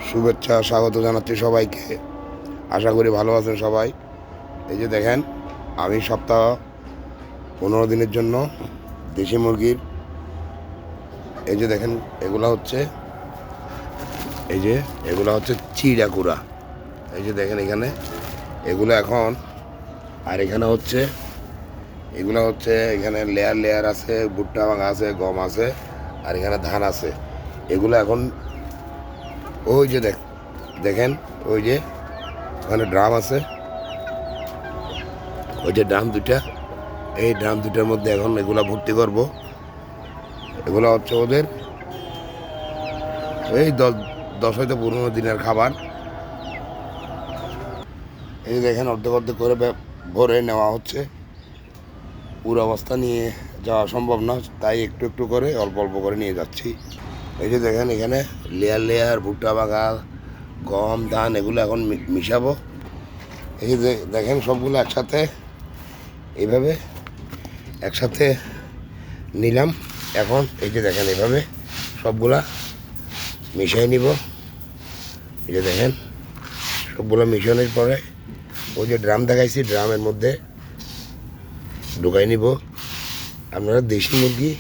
শুভেচ্ছা স্বাগত জানাচ্ছি সবাইকে। আশা করি ভালো আছেন সবাই। এই যে দেখেন, আমি সপ্তাহ 15 দিনের জন্য দেশি মুরগির, এই যে দেখেন এগুলা হচ্ছে চিড়াকুড়া। এই যে দেখেন এখানে এগুলো এখন, আর এখানে হচ্ছে এখানে লেয়ার লেয়ার আছে, ভুট্টা ভাঙা আছে, গম আছে, আর এখানে ধান আছে। এগুলো এখন ওই যে দেখেন ওই যে ওখানে ড্রাম আছে, ওই যে ড্রাম দুটা, এই ড্রাম দুটার মধ্যে এখন এগুলা ভর্তি করব। এগুলো হচ্ছে ওদের এই 10 হয়তো 15 দিনের খাবার। এই দেখেন অর্ধেক অর্ধেক করে ভরে নেওয়া হচ্ছে। পুরো অবস্থা নিয়ে যাওয়া সম্ভব না, তাই একটু একটু করে অল্প অল্প করে নিয়ে যাচ্ছি। এই যে দেখেন এখানে লেয়ার লেয়ার ভুট্টা বাগা, গম, ধান এগুলো এখন মিশাবো। এই যে দেখেন সবগুলো এইভাবে একসাথে নিলাম। এখন এই যে দেখেন এইভাবে সবগুলা মিশিয়ে নিব। এই যে দেখেন সবগুলো মিশানোর পরে ওই যে ড্রাম দেখাইছি, ড্রামের মধ্যে ঢুকাই নিব। আপনারা দেশি মুরগি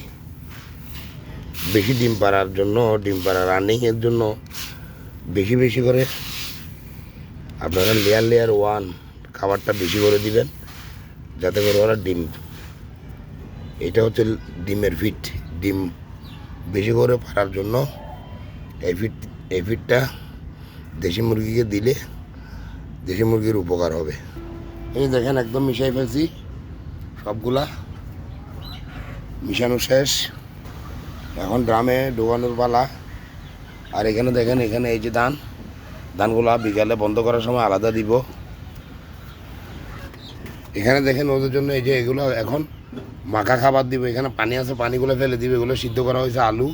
বেশি ডিম পাড়ার জন্য, ডিম পাড়া রানিংয়ের জন্য বেশি বেশি করে আপনারা লেয়ার লেয়ার খাবারটা বেশি করে দিবেন, যাতে করে ওরা ডিম, এটা হচ্ছে ডিমের ফিট, ডিম বেশি করে পাড়ার জন্য এই ফিটটা দেশি মুরগিকে দিলে দেশি মুরগির উপকার হবে। এই দেখেন একদম মিশাই ফেলছি, সবগুলা মিশানো শেষ। এখন ড্রামে ঢোকানোর পালা। আর এখানে দেখেন এখানে এই যে ধানগুলা বিকালে বন্ধ করার সময় আলাদা দিব। এখানে দেখেন ওদের জন্য এই যে এগুলো এখন মাখা খাবার দিব। এখানে পানি আছে, পানিগুলো ফেলে দিবে। এগুলো সিদ্ধ করা হয়েছে আলু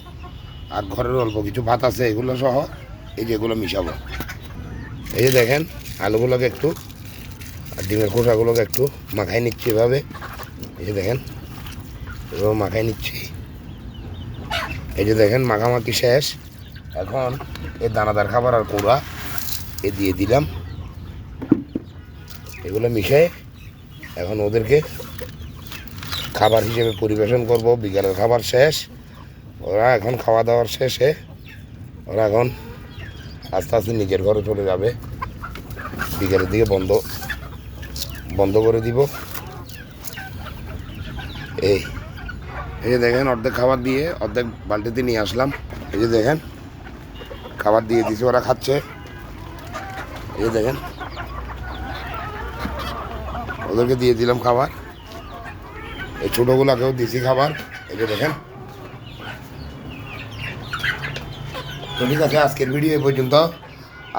আর ঘরের অল্প কিছু ভাত আছে, এগুলো সহ এই যে এগুলো মিশাবো। এই যে দেখেন আলুগুলোকে একটু আর ডিমের খোসাগুলোকে একটু মাখাই নিচ্ছি এভাবে। এই যে দেখেন এভাবে মাখাই নিচ্ছি। এই যে দেখেন মাখামাখি শেষ। এখন এই দানাদার খাবার আর কুড়া দিয়ে দিলাম। এগুলো মিশিয়ে এখন ওদেরকে খাবার হিসেবে পরিবেশন করব। বিকালের খাবার শেষ, ওরা এখন খাওয়া দাওয়ার শেষে ওরা এখন আস্তে আস্তে নিজের ঘরে চলে যাবে। বিকেলের দিকে বন্ধ করে দিব। এই যে দেখেন অর্ধেক খাবার দিয়ে অর্ধেক বালতিতে নিয়ে আসলাম। এই যে দেখেন খাবার দিয়ে দিছি, ওরা খাচ্ছে। এই যে দেখেন ওদেরকে দিয়ে দিলাম খাবার। এই ছোটোগুলাকেও দিছি খাবার। এই যে দেখেন। তো ঠিক আছে, আজকের ভিডিও এই পর্যন্ত।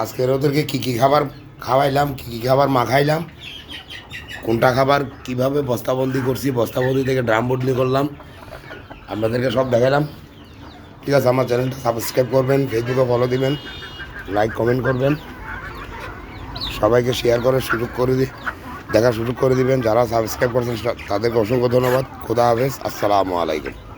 আজকের ওদেরকে কী কী খাবার খাওয়াইলাম, কী কী খাবার মাখাইলাম, কোনটা খাবার কিভাবে বস্তাবন্দি করছি, বস্তাবন্দি থেকে ড্রাম বদলি করলাম, আপনাদেরকে সব দেখালাম। ঠিক আছে, আমার চ্যানেলটা সাবস্ক্রাইব করবেন, ফেসবুকে ফলো দিবেন, লাইক কমেন্ট করবেন, সবাইকে শেয়ার করার দেখার সুযোগ করে দিবেন। যারা সাবস্ক্রাইব করছেন তাদেরকে অসংখ্য ধন্যবাদ। খোদা হাফেজ, আসসালামু আলাইকুম।